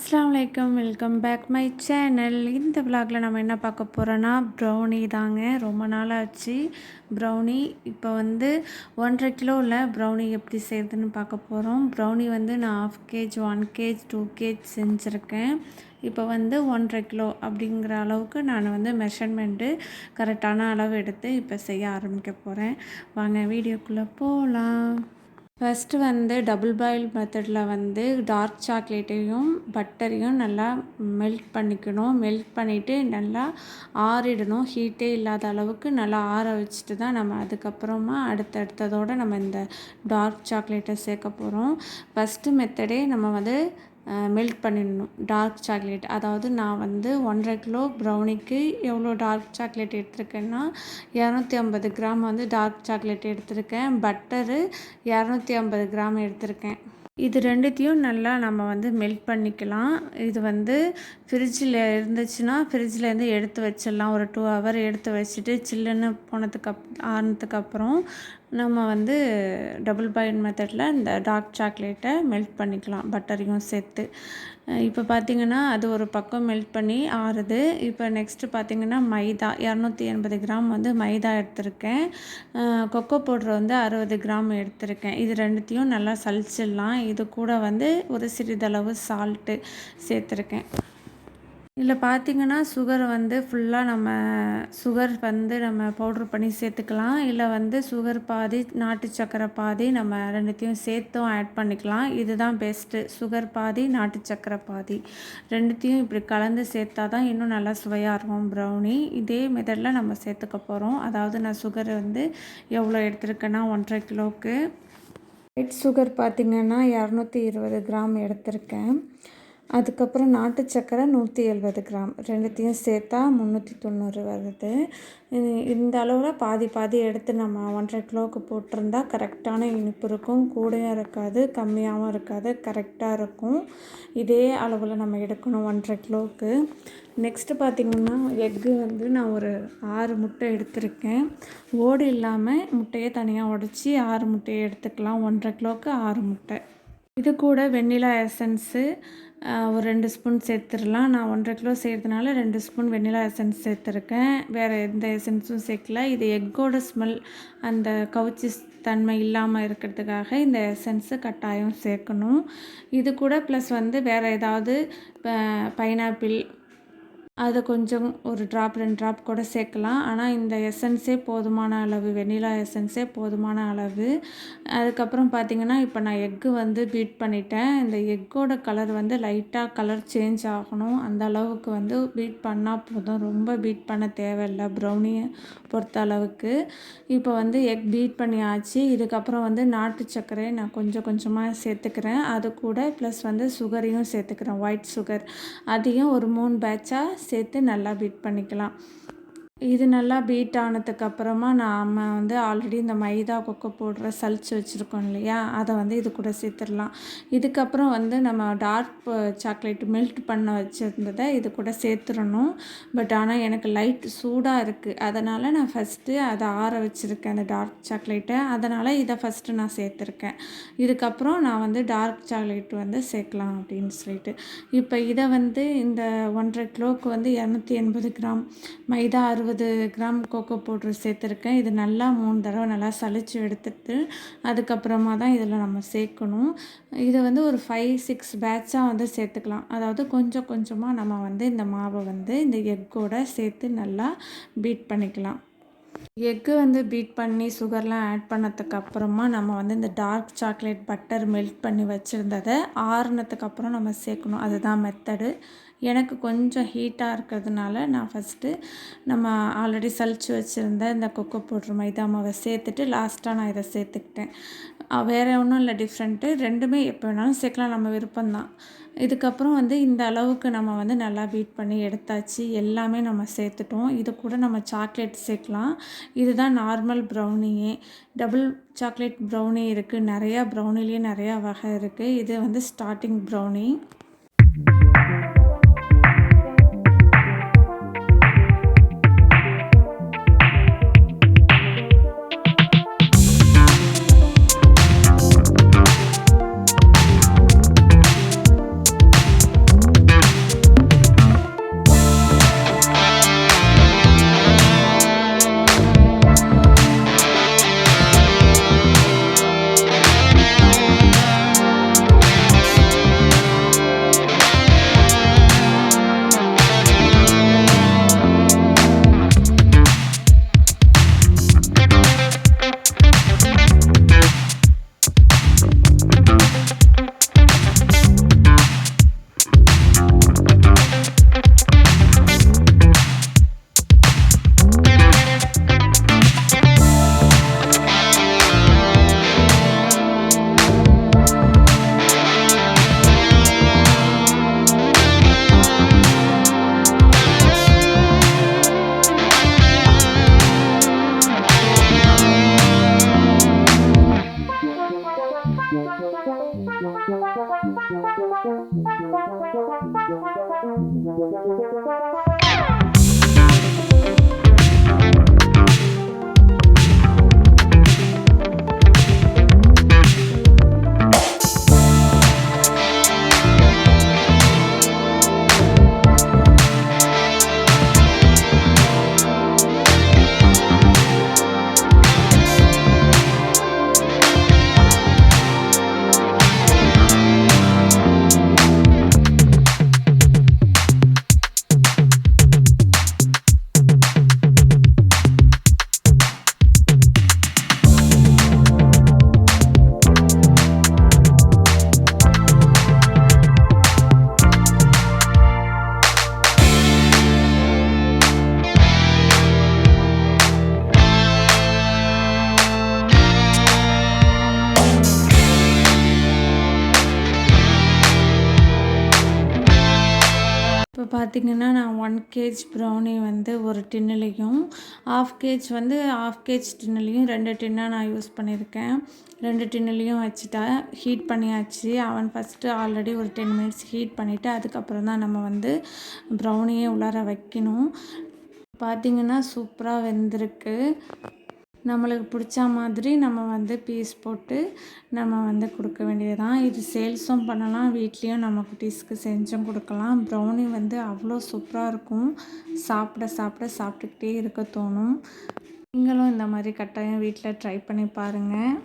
அஸ்ஸலாமு அலைக்கும். Welcome back my channel. இந்த விலாகில் நம்ம என்ன பார்க்க போகிறோன்னா ப்ரௌனி தாங்க. ரொம்ப நாள் ஆச்சு ப்ரௌனி. இப்போ வந்து 1.5 கிலோவில் ப்ரௌனி எப்படி செய்கிறதுன்னு பார்க்க போகிறோம். ப்ரௌனி வந்து நான் 1/2 kg 1 kg 2 kg செஞ்சுருக்கேன். இப்போ வந்து 1.5 கிலோ அப்படிங்கிற அளவுக்கு நான் வந்து மெஷர்மெண்ட்டு கரெக்டான அளவு எடுத்து இப்போ செய்ய ஆரம்பிக்க போகிறேன். வாங்க வீடியோக்குள்ளே போகலாம். ஃபஸ்ட்டு வந்து டபுள் பாயில் மெத்தடில் வந்து டார்க் சாக்லேட்டையும் பட்டரையும் நல்லா மெல்ட் பண்ணிக்கணும். மெல்ட் பண்ணிவிட்டு நல்லா ஆறிடணும். ஹீட்டே இல்லாத அளவுக்கு நல்லா ஆற வச்சுட்டு தான் நம்ம அதுக்கப்புறமா அடுத்ததோடு நம்ம இந்த டார்க் சாக்லேட்டை சேர்க்க போகிறோம். ஃபஸ்ட்டு மெத்தடே நம்ம வந்து மெல்ட் பண்ணிடணும் டார்க் சாக்லேட். அதாவது நான் வந்து 1.5 கிலோ ப்ரௌனிக்கு எவ்வளோ டார்க் சாக்லேட் எடுத்திருக்கேன்னா 250 கிராம் வந்து டார்க் சாக்லேட் எடுத்திருக்கேன். பட்டரு 250 கிராம் எடுத்திருக்கேன். இது ரெண்டுத்தையும் நல்லா நம்ம வந்து மெல்ட் பண்ணிக்கலாம். இது வந்து ஃப்ரிட்ஜில் இருந்துச்சுன்னா ஃப்ரிட்ஜிலேருந்து எடுத்து வச்சிடலாம். ஒரு 2 ஹவர் எடுத்து வச்சுட்டு சில்லுன்னு ஆனதுக்கப்புறம் நம்ம வந்து டபுள் பாயில் மெத்தடில் இந்த டார்க் சாக்லேட்டை மெல்ட் பண்ணிக்கலாம் பட்டரையும் சேர்த்து. இப்போ பார்த்திங்கன்னா அது ஒரு பக்கம் மெல்ட் பண்ணி ஆறுது. இப்போ நெக்ஸ்ட்டு பார்த்திங்கன்னா மைதா 280 கிராம் வந்து மைதா எடுத்திருக்கேன். கொக்கோ பவுட்ரு வந்து 60 கிராம் எடுத்திருக்கேன். இது ரெண்டுத்தையும் நல்லா சலிச்சிடலாம். இது கூட வந்து ஒரு சிறிதளவு சால்ட்டு சேர்த்துருக்கேன். இதில் பார்த்திங்கன்னா சுகர் வந்து ஃபுல்லாக சுகர் வந்து நம்ம பவுட்ரு பண்ணி சேர்த்துக்கலாம். இல்லை வந்து சுகர் பாதி நாட்டு சக்கரை பாதி நம்ம ரெண்டுத்தையும் சேர்த்தும் ஆட் பண்ணிக்கலாம். இதுதான் பெஸ்ட்டு. சுகர் பாதி நாட்டு சக்கரை பாதி ரெண்டுத்தையும் இப்படி கலந்து சேர்த்தா தான் இன்னும் நல்லா சுவையாக இருக்கும் ப்ரௌனி. இதே மெத்தடில் நம்ம சேர்த்துக்க போகிறோம். அதாவது நான் சுகர் வந்து எவ்வளோ எடுத்திருக்கேன்னா 1.5 கிலோவுக்கு ஒயிட் சுகர் பார்த்திங்கன்னா 220 கிராம் எடுத்திருக்கேன். அதுக்கப்புறம் நாட்டு சக்கரை 170 கிராம் ரெண்டுத்தையும் சேர்த்தா 390 வருது. இந்த அளவில் பாதி எடுத்து நம்ம 1.5 கிலோவுக்கு போட்டிருந்தா கரெக்டான இனிப்பு இருக்கும். கூடையும் இருக்காது, கம்மியாகவும் இருக்காது, கரெக்டாக இருக்கும். இதே அளவில் நம்ம எடுக்கணும் 1.5 கிலோவுக்கு. நெக்ஸ்ட்டு பார்த்திங்கன்னா எக்கு வந்து நான் ஒரு 6 முட்டை எடுத்திருக்கேன். ஓடு இல்லாமல் முட்டையை தனியாக உடச்சி 6 முட்டையை எடுத்துக்கலாம். 1.5 கிலோவுக்கு 6 முட்டை. இது கூட வெண்ணிலா எசன்ஸு ஒரு 2 ஸ்பூன் சேர்த்துடலாம். நான் 1.5 கிலோ செய்கிறதுனால 2 ஸ்பூன் வெண்ணிலா எசன்ஸ் சேர்த்துருக்கேன். வேறு எந்த எசன்ஸும் சேர்க்கல. இது எக்கோட ஸ்மெல் அந்த கவுச்சி தன்மை இல்லாமல் இருக்கிறதுக்காக இந்த எசன்ஸு கட்டாயம் சேர்க்கணும். இது கூட ப்ளஸ் வந்து வேறு ஏதாவது பைனாப்பிள் அதை கொஞ்சம் ஒரு ட்ராப் 2 ட்ராப் கூட சேர்க்கலாம். ஆனால் இந்த எசன்ஸே போதுமான அளவு, வெண்ணிலா எசன்ஸே போதுமான அளவு. அதுக்கப்புறம் பார்த்திங்கன்னா இப்போ நான் எக்கு வந்து பீட் பண்ணிட்டேன். இந்த எக்கோட கலர் வந்து லைட்டாக கலர் சேஞ்ச் ஆகணும். அந்த அளவுக்கு வந்து பீட் பண்ணால் போதும். ரொம்ப பீட் பண்ண தேவையில்லை ப்ரௌனியை பொறுத்த அளவுக்கு. இப்போ வந்து எக் பீட் பண்ணியாச்சு. இதுக்கப்புறம் வந்து நாட்டு சர்க்கரையை நான் கொஞ்சமாக சேர்த்துக்கிறேன். அது கூட ப்ளஸ் வந்து சுகரையும் சேர்த்துக்கிறேன், ஒயிட் சுகர். அதையும் ஒரு 3 பேட்சாக சேர்த்து நல்லா பீட் பண்ணிக்கலாம். இது நல்லா பீட் ஆனதுக்கப்புறமா நாம் வந்து ஆல்ரெடி இந்த மைதா கொக்கோ பவுடரை சலிச்சு வச்சுருக்கோம் இல்லையா, அதை வந்து இது கூட சேர்த்துடலாம். இதுக்கப்புறம் வந்து நம்ம டார்க் சாக்லேட் மெல்ட் பண்ண வச்சுருந்ததை இது கூட சேர்த்துடணும். பட் ஆனால் எனக்கு லைட் சூடாக இருக்குது. அதனால் நான் ஃபஸ்ட்டு அதை ஆற வச்சுருக்கேன் அந்த டார்க் சாக்லேட்டை. அதனால் இதை ஃபஸ்ட்டு நான் சேர்த்துருக்கேன். இதுக்கப்புறம் நான் வந்து டார்க் சாக்லேட் வந்து சேர்க்கலாம் அப்படின்னு சொல்லிட்டு இப்போ இதை வந்து இந்த 1.5 கிலோவுக்கு வந்து 280 கிராம் மைதா 60 கிராம் கோகோ பவுட்ரு சேர்த்துருக்கேன். இது நல்லா 3 தடவை நல்லா சலிச்சு எடுத்துட்டு அதுக்கப்புறமா தான் இதில் நம்ம சேர்க்கணும். இதை வந்து ஒரு 5-6 பேட்சாக வந்து சேர்த்துக்கலாம். அதாவது கொஞ்சமாக நம்ம வந்து இந்த மாவை வந்து இந்த எக்கோட சேர்த்து நல்லா பீட் பண்ணிக்கலாம். எக்கு வந்து பீட் பண்ணி சுகர்லாம் ஆட் பண்ணதுக்கப்புறமா நம்ம வந்து இந்த டார்க் சாக்லேட் பட்டர் மெல்ட் பண்ணி வச்சுருந்ததை ஆறுனதுக்கப்புறம் நம்ம சேர்க்கணும். அதுதான் மெத்தடு. எனக்கு கொஞ்சம் ஹீட்டாக இருக்கிறதுனால நான் ஃபஸ்ட்டு நம்ம ஆல்ரெடி சலிச்சு வச்சுருந்த இந்த கொக்கோ பவுட்ரு மைதா மாவை சேர்த்துட்டு லாஸ்ட்டாக நான் இதை சேர்த்துக்கிட்டேன். வேறு ஒன்றும் இல்லை டிஃப்ரெண்ட்டு. ரெண்டுமே எப்போ வேணாலும் சேர்க்கலாம், நம்ம விருப்பம்தான். இதுக்கப்புறம் வந்து இந்த அளவுக்கு நம்ம வந்து நல்லா பீட் பண்ணி எடுத்தாச்சு. எல்லாமே நம்ம சேர்த்துட்டோம். இது கூட நம்ம சாக்லேட் சேர்க்கலாம். இதுதான் நார்மல் ப்ரௌனியே. டபுள் சாக்லேட் ப்ரௌனி இருக்குது. நிறையா ப்ரௌனிலேயே நிறையா வகை இருக்குது. இது வந்து ஸ்டார்டிங் ப்ரௌனி. இப்போ பார்த்திங்கன்னா நான் 1 கேஜ் ப்ரௌனி வந்து ஒரு டின்னுலேயும் 1/2 கேஜ் வந்து 1/2 கேஜ் டின்னுலேயும் 2 டின்னாக நான் யூஸ் பண்ணியிருக்கேன். 2 டின்னுலேயும் வச்சுட்டேன். ஹீட் பண்ணியாச்சு. அவன் ஃபஸ்ட்டு ஆல்ரெடி ஒரு 10 மினிட்ஸ் ஹீட் பண்ணிவிட்டு அதுக்கப்புறம் தான் நம்ம வந்து ப்ரௌனியே உள்ளார வைக்கணும். பார்த்திங்கன்னா சூப்பராக வெந்திருக்கு. நம்மளுக்கு பிடிச்ச மாதிரி நம்ம வந்து பீஸ் போட்டு நம்ம வந்து கொடுக்க வேண்டியதுதான். இது சேல்ஸும் பண்ணலாம், வீட்லேயும் நம்ம குட்டீஸ்க்கு செஞ்சும் கொடுக்கலாம். ப்ரௌனி வந்து அவ்வளோ சூப்பராக இருக்கும். சாப்பிட்டுக்கிட்டே இருக்க தோணும். நீங்களும் இந்த மாதிரி கட்டாயம் வீட்டில் ட்ரை பண்ணி பாருங்கள்.